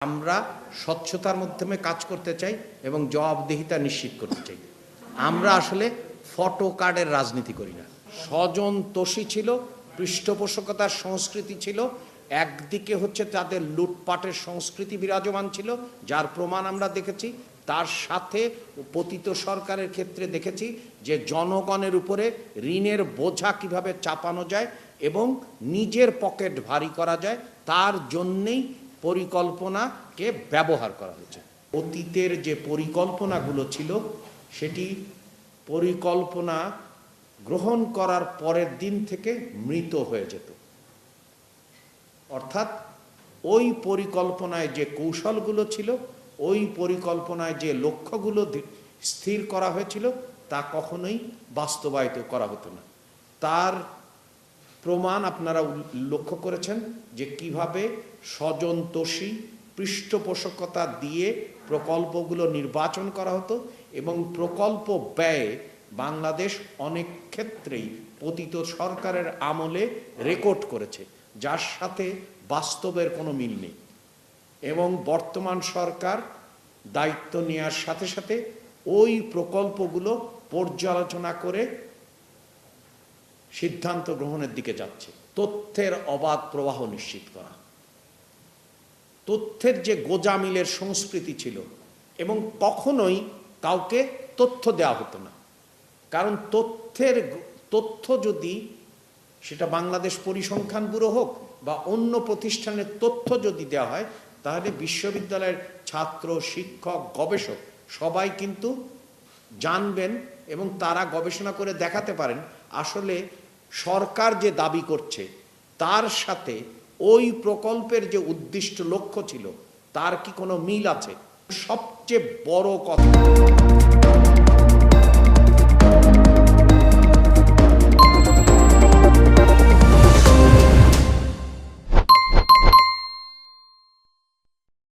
আমরা স্বচ্ছতার মাধ্যমে কাজ করতে চাই এবং জবাবদিহিতা নিশ্চিত করতে চাই। আমরা আসলে ফটো কার্ডের রাজনীতি করি না। স্বজন তোষী ছিল, পৃষ্ঠপোষকতার সংস্কৃতি ছিল, একদিকে হচ্ছে তাদের লুটপাটের সংস্কৃতি বিরাজমান ছিল, যার প্রমাণ আমরা দেখেছি। তার সাথে পতিত সরকারের ক্ষেত্রে দেখেছি যে জনগণের উপরে ঋণের বোঝা কিভাবে চাপানো যায় এবং নিজের পকেট ভারী করা যায়, তার জন্যেই পরিকল্পনাকে ব্যবহার করা হয়েছে। অতীতের যে পরিকল্পনাগুলো ছিল সেটি পরিকল্পনা গ্রহণ করার পরের দিন থেকে মৃত হয়ে যেত। অর্থাৎ ওই পরিকল্পনায় যে কৌশলগুলো ছিল, ওই পরিকল্পনায় যে লক্ষ্যগুলো স্থির করা হয়েছিল তা কখনোই বাস্তবায়িত করা হতো না। তার প্রমাণ আপনারা লক্ষ্য করেছেন যে কিভাবে স্বজনতোষী পৃষ্ঠপোষকতা দিয়ে প্রকল্পগুলো নির্বাচন করা হতো এবং প্রকল্প ব্যয়ে বাংলাদেশ অনেক ক্ষেত্রেই পতিত সরকারের আমলে রেকর্ড করেছে, যার সাথে বাস্তবের কোনো মিল নেই। এবং বর্তমান সরকার দায়িত্ব নেওয়ার সাথে সাথে ওই প্রকল্পগুলো পর্যালোচনা করে সিদ্ধান্ত গ্রহণের দিকে যাচ্ছে। তথ্যের অবাধ প্রবাহ নিশ্চিত করা, তথ্যের যে গোজামিলের সংস্কৃতি ছিল এবং কখনোই কাউকে তথ্য দেওয়া হতো না। কারণ তথ্য যদি সেটা বাংলাদেশ পরিসংখ্যান ব্যুরো হোক বা অন্য প্রতিষ্ঠানের তথ্য যদি দেওয়া হয়, তাহলে বিশ্ববিদ্যালয়ের ছাত্র, শিক্ষক, গবেষক সবাই কিন্তু জানবেন এবং তারা গবেষণা করে দেখাতে পারেন আসলে সরকার যে দাবি করছে তার সাথে ওই প্রকল্পের যে উদ্দিষ্ট লক্ষ্য ছিল তার কি কোনো মিল আছে। সবচেয়ে বড় কথা,